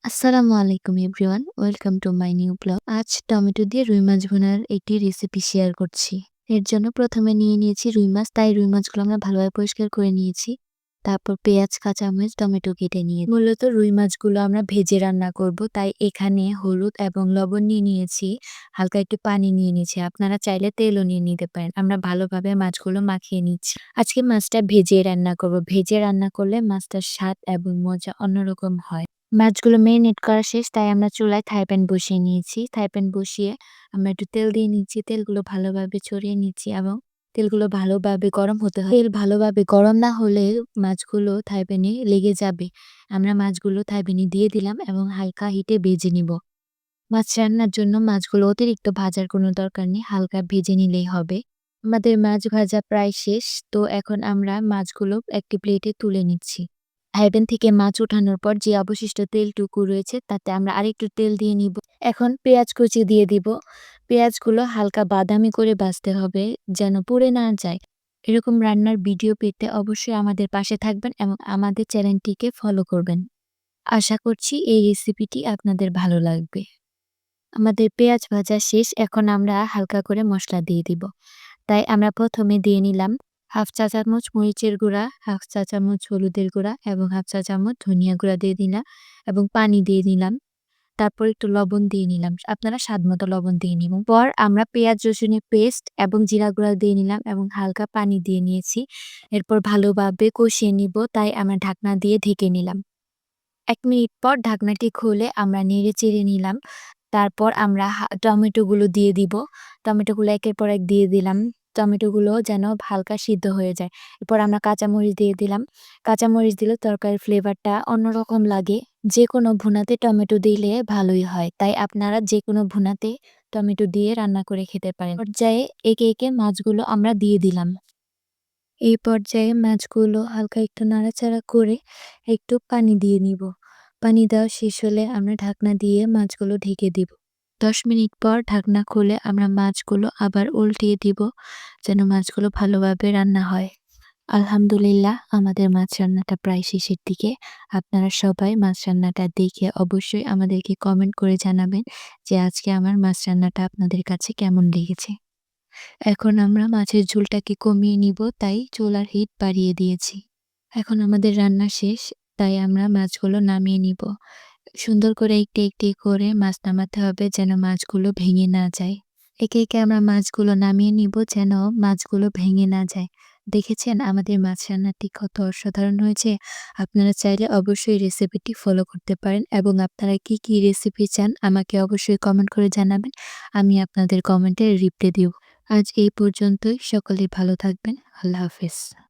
আসসালামু আলাইকুম everyone, welcome to my new blog. আজ টমেটো দিয়ে রুই মাছ ভুনার একটি রেসিপি শেয়ার করছি। এর জন্য প্রথমে নিয়ে নিয়েছি রুই মাছ, তাই রুই মাছগুলো আমরা ভালোভাবে পরিষ্কার করে নিয়েছি। তারপর পেঁয়াজ, কাঁচামরিচ, টমেটো কেটে নিয়ে মূলত রুই মাছগুলো আমরা ভেজে রান্না করব, তাই এখানে হলুদ এবং লবণ নিয়ে নিয়েছি, হালকা একটু পানি নিয়ে নিয়েছি। আপনারা চাইলে তেলও নিয়ে নিতে পারেন। আমরা ভালোভাবে মাছগুলো মাখিয়ে নিচ্ছি। আজকে মাছটা ভেজে রান্না করব। ভেজে রান্না করলে মাছটার স্বাদ এবং মজা অন্যরকম হয়। মাছগুলো মেরিনেট করা শেষ, তাই আমরা চুলায় থাই প্যান বসিয়ে নিয়েছি। থাই প্যান বসিয়ে আমরা একটু তেল দিয়ে নিচ্ছি। তেলগুলো ভালোভাবে ছড়িয়ে নিচ্ছি এবং তেলগুলো ভালোভাবে গরম হতে হয়। তেল ভালোভাবে গরম না হলে মাছগুলো থাই প্যানে লেগে যাবে। আমরা মাছগুলো থাই প্যানে দিয়ে দিলাম এবং হালকা হিটে ভেজে নিব। মাছ রান্নার জন্য মাছগুলো অতিরিক্ত ভাজার কোনো দরকার নেই, হালকা ভেজে নিলেই হবে। আমাদের মাছ ভাজা প্রায় শেষ, তো এখন আমরা মাছগুলো একটি প্লেটে তুলে নিচ্ছি। হাইডেন থেকে মাছ ওঠানোর পর যে অবশিষ্ট তেলটুকু রয়েছে তাতে আমরা আরেকটু তেল দিয়ে নিব। এখন পেঁয়াজ কুচি দিয়ে দিব। পেঁয়াজগুলো হালকা বাদামি করে ভাজতে হবে, যেন পুড়ে না যায়। এরকম রান্নার ভিডিও পেতে অবশ্যই আমাদের পাশে থাকবেন এবং আমাদের চ্যানেলটিকে ফলো করবেন। আশা করছি এই রেসিপিটি আপনাদের ভালো লাগবে। আমাদের পেঁয়াজ ভাজা শেষ, এখন আমরা হালকা করে মশলা দিয়ে দিব। তাই আমরা প্রথমে দিয়ে নিলাম হাফ চা চামচ মরিচের গুঁড়া, হাফ চা চামচ হলুদের গুঁড়া এবং হাফ চা চামচ ধনিয়া গুঁড়া দিয়ে দিলাম এবং পানি দিয়ে দিলাম। তারপর একটু লবণ দিয়ে নিলাম। আপনারা স্বাদ মতো লবণ দিয়ে নিবেন। পর আমরা পেঁয়াজ রসুনের পেস্ট এবং জিরা গুঁড়া দিয়ে নিলাম এবং হালকা পানি দিয়ে নিয়েছি। এরপর ভালোভাবে কষিয়ে নিব, তাই আমরা ঢাকনা দিয়ে ঢেকে নিলাম। ১ মিনিট পর ঢাকনাটি খুলে আমরা নেড়ে চেড়ে নিলাম। তারপর আমরা টমেটোগুলো দিয়ে দিব। টমেটোগুলো একের পর এক দিয়ে দিলাম। টমেটোগুলো যেন হালকা সিদ্ধ হয়ে যায়। এরপর আমরা কাঁচামরিচ দিয়ে দিলাম। কাঁচামরিচ দিলে তরকারির ফ্লেভারটা অন্যরকম লাগে। যেকোনো ভুনাতে টমেটো দিলে ভালোই হয়। তাই আপনারা যেকোনো ভুনাতে টমেটো দিয়ে রান্না করে খেতে পারেন। পর্যায়ে একে একে মাছগুলো আমরা দিয়ে দিলাম। এই পর্যায়ে মাছগুলো হালকা একটু নাড়াচাড়া করে একটু পানি দিয়ে নিব। পানি দেওয়া শেষ হলে আমরা ঢাকনা দিয়ে মাছগুলো ঢেকে দিব। ১০ মিনিট পর ঢাকনা খুলে আমরা মাছগুলো আবার উল্টিয়ে দিব, যেন মাছগুলো ভালোভাবে রান্না হয়। আলহামদুলিল্লাহ, আমাদের মাছ রান্নাটা প্রায় শেষের দিকে। আপনারা সবাই মাছ রান্নাটা দেখে অবশ্যই আমাদেরকে কমেন্ট করে জানাবেন যে আজকে আমার মাছ রান্নাটা আপনাদের কাছে কেমন লেগেছে। এখন আমরা মাছের ঝোলটাকে কমিয়ে নিব, তাই চুলার হিট বাড়িয়ে দিয়েছি। এখন আমাদের রান্না শেষ, তাই আমরা মাছগুলো নামিয়ে নিব। সুন্দর করে একটি একটি করে মাছ নামাতে হবে, যেন মাছগুলো ভেঙে না যায়। একে একে আমরা মাছগুলো নামিয়ে নিব, যেন মাছগুলো ভেঙে না যায়। দেখেছেন আমাদের মাছ রান্নাটি কত অসাধারণ হয়েছে। আপনারা চাইলে অবশ্যই রেসিপিটি ফলো করতে পারেন এবং আপনারা কি কি রেসিপি চান আমাকে অবশ্যই কমেন্ট করে জানাবেন। আমি আপনাদের কমেন্টে রিপ্লাই দিব। আজ এই পর্যন্তই। সকলে ভালো থাকবেন। আল্লাহ হাফেজ।